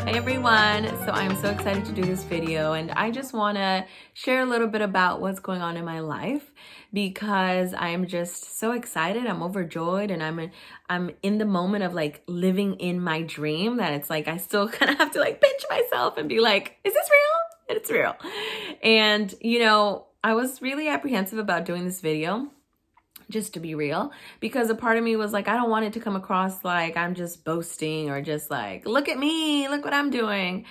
Hey everyone, so I'm so excited to do this video and I just want to share a little bit about what's going on in my life because I'm just so excited, I'm overjoyed, and I'm in the moment of like living in my dream that it's like I still kind of have to like pinch myself and be like, is this real? And it's real. And I was really apprehensive about doing this video, just to be real, because a part of me was like, I don't want it to come across like I'm just boasting or just like, look at me, look what I'm doing.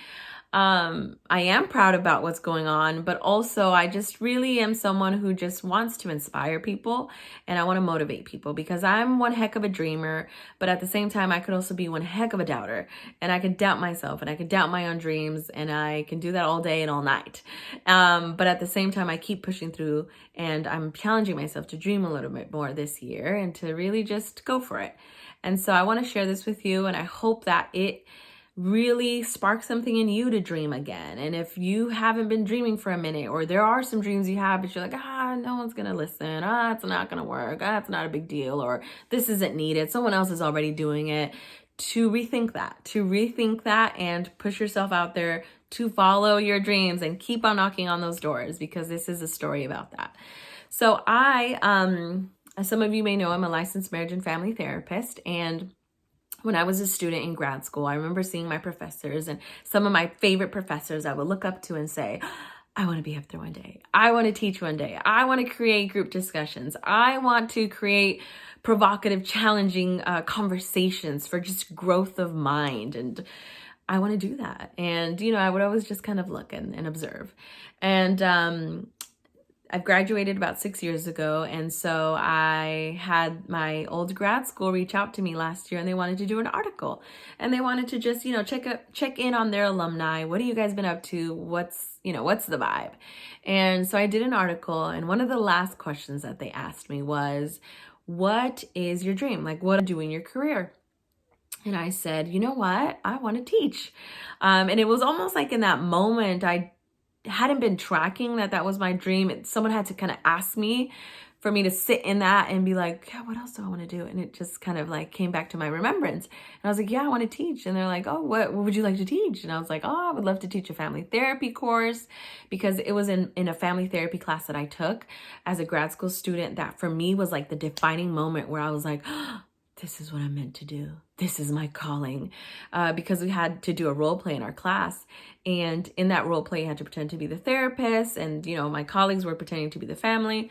I am proud about what's going on, but also I just really am someone who just wants to inspire people and I want to motivate people because I'm one heck of a dreamer, but at the same time, I could also be one heck of a doubter and I could doubt myself and I could doubt my own dreams and I can do that all day and all night. But at the same time, I keep pushing through and I'm challenging myself to dream a little bit more this year and to really just go for it. And so I want to share this with you and I hope that it really spark something in you to dream again. And if you haven't been dreaming for a minute, or there are some dreams you have, but you're like, no one's gonna listen, it's not gonna work, it's not a big deal, or this isn't needed, someone else is already doing it, to rethink that and push yourself out there to follow your dreams and keep on knocking on those doors, because this is a story about that. So as some of you may know, I'm a licensed marriage and family therapist, and when I was a student in grad school, I remember seeing my professors, and some of my favorite professors I would look up to and say, I want to be up there one day. I want to teach one day. I want to create group discussions. I want to create provocative, challenging conversations for just growth of mind. And I want to do that. And, I would always just kind of look and observe. And I've graduated about 6 years ago, and so I had my old grad school reach out to me last year, and they wanted to do an article, and they wanted to just check in on their alumni. What have you guys been up to? What's the vibe? And so I did an article, and one of the last questions that they asked me was, what is your dream? Like, what do you do in your career? And I said, you know what? I want to teach. And it was almost like in that moment, I hadn't been tracking that was my dream. Someone had to kind of ask me for me to sit in that and be like, yeah, what else do I want to do? And it just kind of like came back to my remembrance. And I was like, yeah, I want to teach. And they're like, oh, what would you like to teach? And I was like, oh, I would love to teach a family therapy course, because it was in a family therapy class that I took as a grad school student that for me was like the defining moment where I was like, oh, this is what I'm meant to do. This is my calling. Because we had to do a role play in our class. And in that role play, I had to pretend to be the therapist. And, my colleagues were pretending to be the family.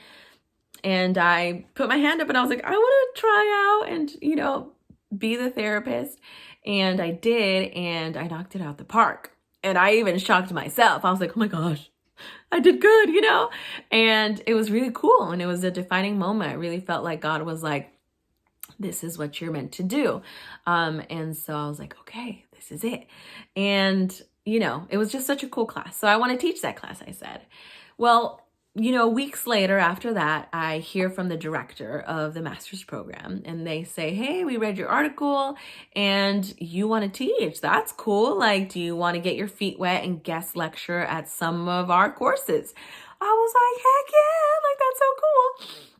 And I put my hand up and I was like, I want to try out and, be the therapist. And I did. And I knocked it out the park. And I even shocked myself. I was like, oh my gosh, I did good, And it was really cool. And it was a defining moment. I really felt like God was like, this is what you're meant to do. And so I was like, okay, this is it. And, it was just such a cool class. So I want to teach that class, I said. Well, weeks later after that, I hear from the director of the master's program and they say, hey, we read your article and you want to teach. That's cool. Like, do you want to get your feet wet and guest lecture at some of our courses? I was like, heck yeah, like that's so cool.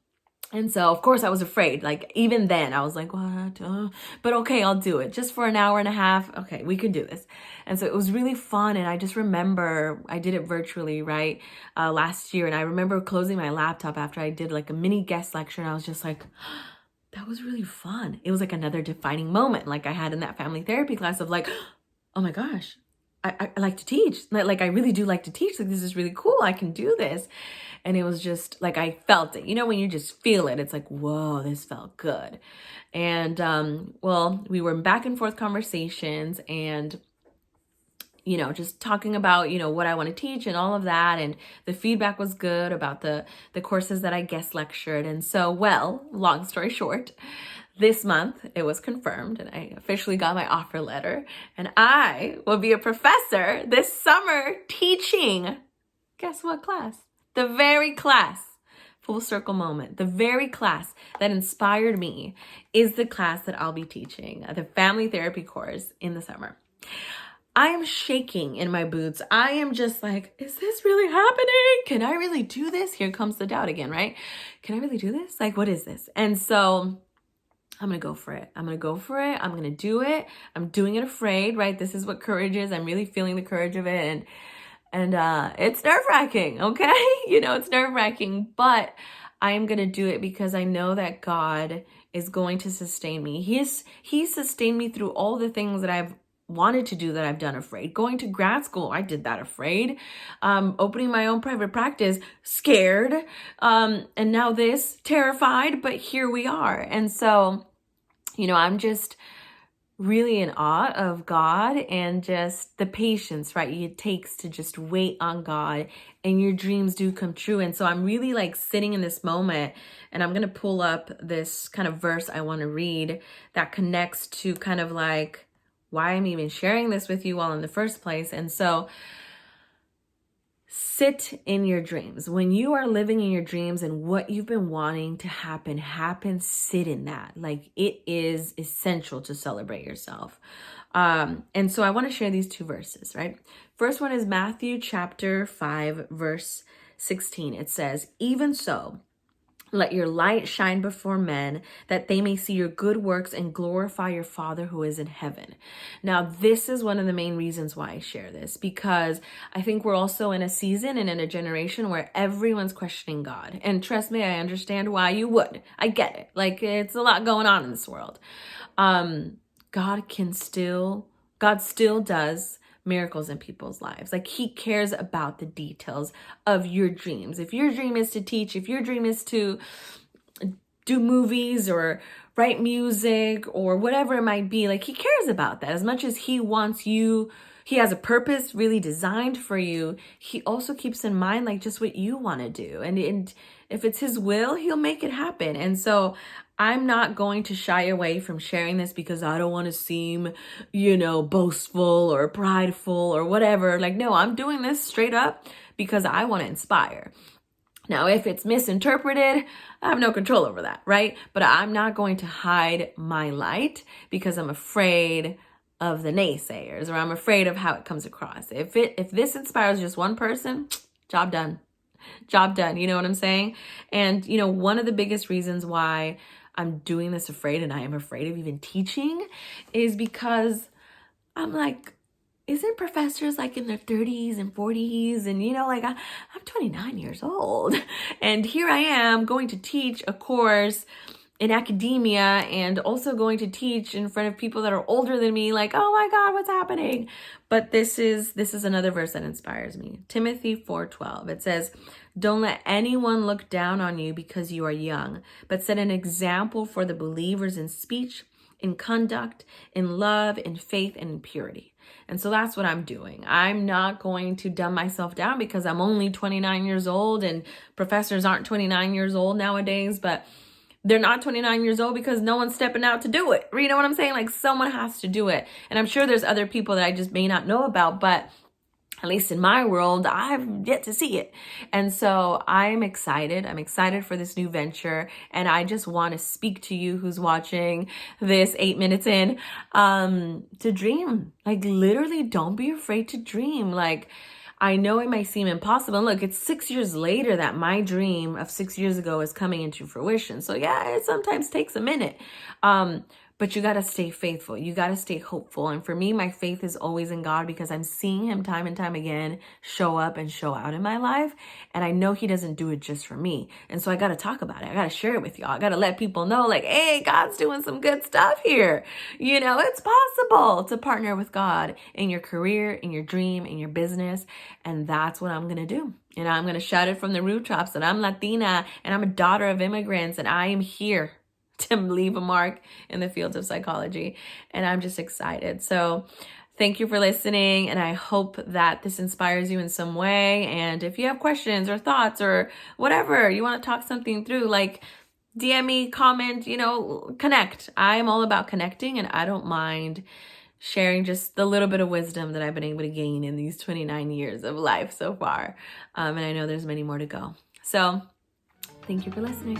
And so, of course, I was afraid. Like, even then, I was like, what? But okay, I'll do it. Just for an hour and a half. Okay, we can do this. And so it was really fun. And I just remember I did it virtually, right, last year. And I remember closing my laptop after I did like a mini guest lecture. And I was just like, that was really fun. It was like another defining moment like I had in that family therapy class of like, oh my gosh, I like to teach. Like, I really do like to teach. Like, this is really cool. I can do this. And it was just like, I felt it, when you just feel it, it's like, whoa, this felt good. And, well, we were in back and forth conversations and, just talking about, what I want to teach and all of that. And the feedback was good about the courses that I guest lectured. And so, well, long story short, this month it was confirmed and I officially got my offer letter and I will be a professor this summer teaching, guess what class? The very class, full circle moment, the very class that inspired me is the class that I'll be teaching, the family therapy course in the summer. I am shaking in my boots. I am just like, is this really happening? Can I really do this? Here comes the doubt again, right? Can I really do this? Like, what is this? And so I'm going to go for it. I'm going to go for it. I'm going to do it. I'm doing it afraid, right? This is what courage is. I'm really feeling the courage of it. And it's nerve-wracking, okay? It's nerve-wracking, but I'm going to do it because I know that God is going to sustain me. He sustained me through all the things that I've wanted to do that I've done afraid. Going to grad school, I did that afraid. Opening my own private practice, scared. And now this, terrified, but here we are. And so, I'm just really in awe of God and just the patience, right? It takes to just wait on God and your dreams do come true. And so I'm really like sitting in this moment, and I'm going to pull up this kind of verse I want to read that connects to kind of like why I'm even sharing this with you all in the first place. And so sit in your dreams. When you are living in your dreams and what you've been wanting to happen, sit in that. Like, it is essential to celebrate yourself. And so I want to share these two verses, right? First one is Matthew chapter 5, verse 16. It says, "Even so, let your light shine before men, that they may see your good works and glorify your Father who is in heaven." Now, this is one of the main reasons why I share this, because I think we're also in a season and in a generation where everyone's questioning God. And trust me, I understand why you would. I get it. Like, it's a lot going on in this world. God still does miracles in people's lives. Like, he cares about the details of your dreams. If your dream is to teach, if your dream is to do movies or write music or whatever it might be, like, he cares about that as much as he wants you. He has a purpose really designed for you. He also keeps in mind like just what you want to do. And if it's his will, he'll make it happen. And so I'm not going to shy away from sharing this because I don't want to seem, boastful or prideful or whatever. Like, no, I'm doing this straight up because I want to inspire. Now, if it's misinterpreted, I have no control over that, right? But I'm not going to hide my light because I'm afraid of the naysayers, or I'm afraid of how it comes across. If this inspires just one person, job done. Job done. You know what I'm saying? And, one of the biggest reasons why I'm doing this afraid, and I am afraid of even teaching, is because I'm like, isn't professors like in their 30s and 40s? And, I'm 29 years old. And here I am going to teach a course in academia and also going to teach in front of people that are older than me. Like, oh my God, what's happening? But this is another verse that inspires me. Timothy 4:12. It says, "Don't let anyone look down on you because you are young, but set an example for the believers in speech, in conduct, in love, in faith, and in purity." And so that's what I'm doing. I'm not going to dumb myself down because I'm only 29 years old, and professors aren't 29 years old nowadays, but they're not 29 years old because no one's stepping out to do it. You know what I'm saying? Like, someone has to do it. And I'm sure there's other people that I just may not know about, but at least in my world, I've yet to see it. And so I'm excited. I'm excited for this new venture. And I just want to speak to you who's watching this 8 minutes in, to dream. Like, literally, don't be afraid to dream. Like, I know it might seem impossible. And look, it's 6 years later that my dream of 6 years ago is coming into fruition. So yeah, it sometimes takes a minute. But you got to stay faithful. You got to stay hopeful. And for me, my faith is always in God because I'm seeing him time and time again show up and show out in my life. And I know he doesn't do it just for me. And so I got to talk about it. I got to share it with y'all. I got to let people know, like, hey, God's doing some good stuff here. It's possible to partner with God in your career, in your dream, in your business. And that's what I'm going to do. And I'm going to shout it from the rooftops that I'm Latina and I'm a daughter of immigrants and I am here to leave a mark in the field of psychology. And I'm just excited. So thank you for listening. And I hope that this inspires you in some way. And if you have questions or thoughts or whatever, you want to talk something through, like, DM me, comment, connect. I'm all about connecting, and I don't mind sharing just the little bit of wisdom that I've been able to gain in these 29 years of life so far. And I know there's many more to go. So thank you for listening.